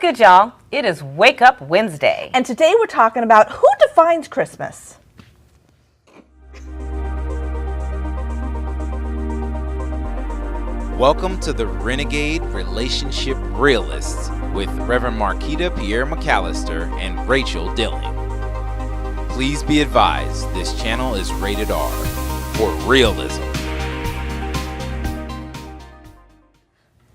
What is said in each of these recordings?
good, y'all? It is Wake Up Wednesday. And today we're talking about who defines Christmas. Welcome to the Renegade Relationship Realists with Reverend Marquita Pierre McAllister and Rachel Dilling. Please be advised, this channel is rated R for realism.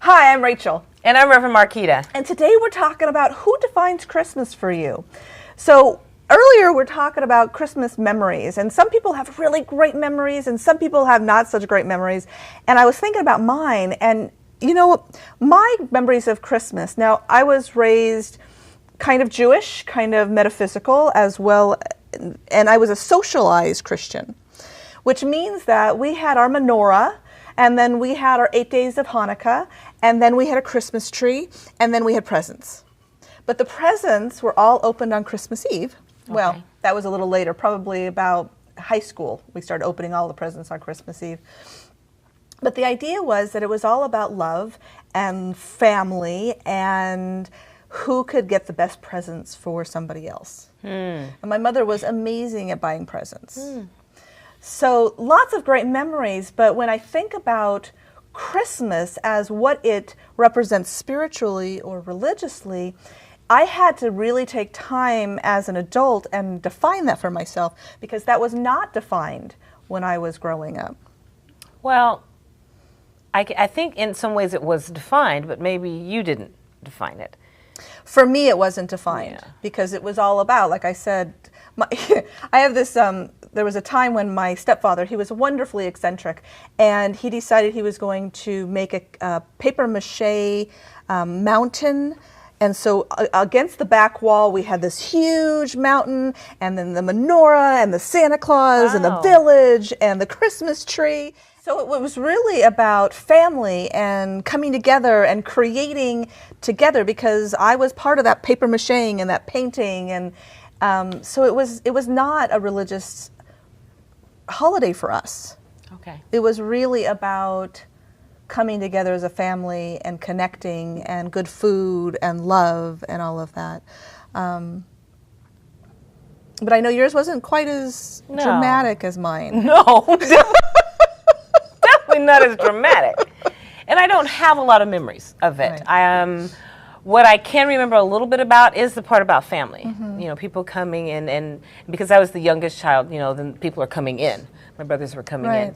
Hi, I'm Rachel. And I'm Reverend Marquita. And today we're talking about who defines Christmas for you. So earlier we're talking about Christmas memories, and some people have really great memories and some people have not such great memories. And I was thinking about mine, and you know, my memories of Christmas. Now, I was raised kind of Jewish, kind of metaphysical as well, and I was a socialized Christian, which means that we had our menorah, and then we had our 8 days of Hanukkah, and then we had a Christmas tree, and then we had presents. But the presents were all opened on Christmas Eve. Okay. Well, that was a little later, probably about high school. We started opening all the presents on Christmas Eve. But the idea was that it was all about love and family and who could get the best presents for somebody else. And my mother was amazing at buying presents. So lots of great memories, but when I think about Christmas as what it represents spiritually or religiously, I had to really take time as an adult and define that for myself, because that was not defined when I was growing up. Well, I think in some ways it was defined, but maybe you didn't define it. For me, it wasn't defined because it was all about, like I said, I have this, there was a time when my stepfather, he was wonderfully eccentric, and he decided he was going to make a paper mache mountain. And so against the back wall, we had this huge mountain, and then the menorah, and the Santa Claus, and the village, and the Christmas tree. So it was really about family and coming together and creating together, because I was part of that paper macheing and that painting, and so it was not a religious holiday for us. Okay. It was really about coming together as a family and connecting and good food and love and all of that. But I know yours wasn't quite as dramatic as mine. No, definitely not as dramatic. And I don't have a lot of memories of it. Right. What I can remember a little bit about is the part about family. You know, people coming in, and because I was the youngest child, you know, then people are coming in. My brothers were coming in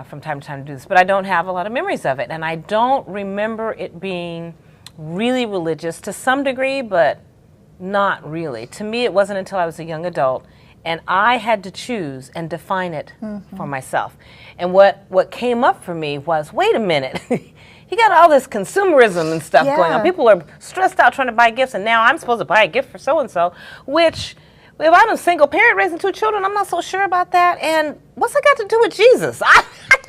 from time to time to do this. But I don't have a lot of memories of it. And I don't remember it being really religious to some degree, but not really. To me, it wasn't until I was a young adult and I had to choose and define it for myself. And what came up for me was, wait a minute. You got all this consumerism and stuff going on. People are stressed out trying to buy gifts, and now I'm supposed to buy a gift for so-and-so, which, if I'm a single parent raising 2 children, I'm not so sure about that. And what's that got to do with Jesus? I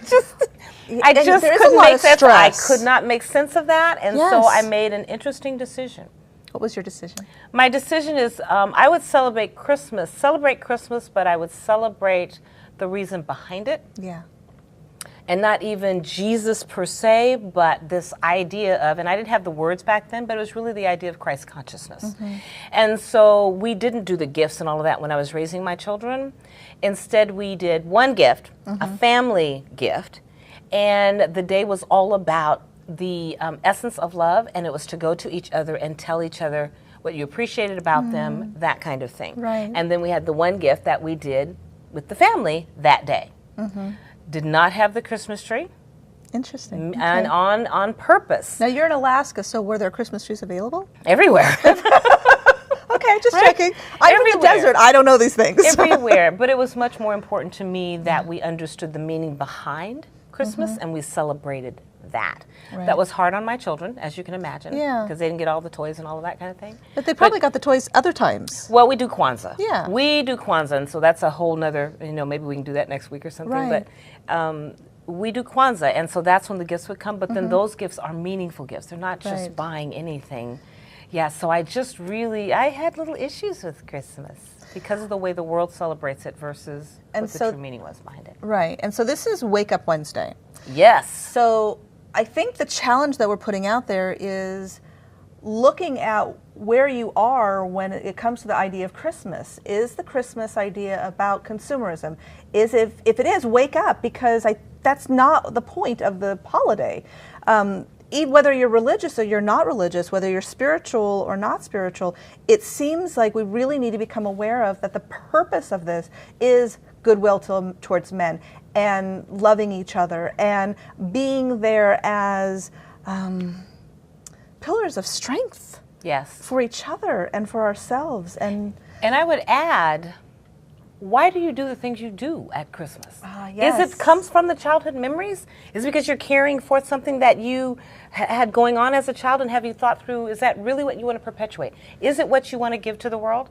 just couldn't make sense. I could not make sense of that, and so I made an interesting decision. What was your decision? My decision is I would celebrate Christmas, but I would celebrate the reason behind it. Yeah. And not even Jesus per se, but this idea of, and I didn't have the words back then, but it was really the idea of Christ consciousness. And so we didn't do the gifts and all of that when I was raising my children. Instead, we did one gift, a family gift, and the day was all about the essence of love, and it was to go to each other and tell each other what you appreciated about them, that kind of thing. Right. And then we had the one gift that we did with the family that day. Did not have the Christmas tree. Interesting. And on purpose. Now, you're in Alaska, so were there Christmas trees available? Everywhere. Okay, just checking. I'm from the desert. I don't know these things. Everywhere. But it was much more important to me that we understood the meaning behind Christmas and we celebrated that. Right. That was hard on my children, as you can imagine. Yeah. Because they didn't get all the toys and all of that kind of thing. But they probably got the toys other times. Well, we do Kwanzaa. Yeah. We do Kwanzaa, and so that's a whole nother, you know, maybe we can do that next week or something. Right. But we do Kwanzaa, and so that's when the gifts would come. But then those gifts are meaningful gifts. They're not just buying anything. Yeah, so I had little issues with Christmas because of the way the world celebrates it versus what the true meaning was behind it. Right, and so this is Wake Up Wednesday. Yes. So I think the challenge that we're putting out there is looking at where you are when it comes to the idea of Christmas. Is the Christmas idea about consumerism? If it is, wake up, because that's not the point of the holiday. Whether you're religious or you're not religious, whether you're spiritual or not spiritual, it seems like we really need to become aware of that the purpose of this is goodwill towards men and loving each other and being there as pillars of strength. Yes. For each other and for ourselves. And I would add, why do you do the things you do at Christmas? Yes. Is it comes from the childhood memories? Is it because you're carrying forth something that you had going on as a child, and have you thought through, is that really what you want to perpetuate? Is it what you want to give to the world?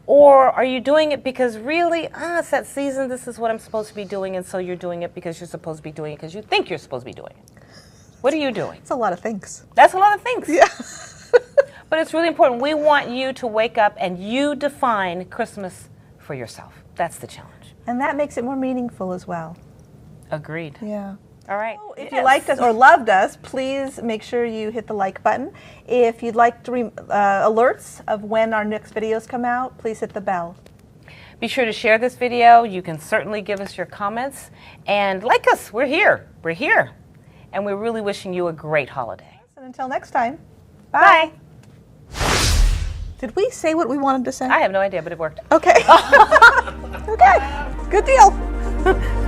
Or are you doing it because really, it's that season, this is what I'm supposed to be doing, and so you're doing it because you're supposed to be doing it because you think you're supposed to be doing it? What are you doing? It's a lot of things. That's a lot of things. Yeah. But it's really important. We want you to wake up and you define Christmas for yourself. That's the challenge. And that makes it more meaningful as well. Agreed. Yeah. All right. If you liked us or loved us, please make sure you hit the like button. If you'd like to alerts of when our next videos come out, please hit the bell. Be sure to share this video. You can certainly give us your comments. And like us, we're here. We're here. And we're really wishing you a great holiday. And until next time, bye. Did we say what we wanted to say? I have no idea, but it worked. Okay. Okay. Good deal.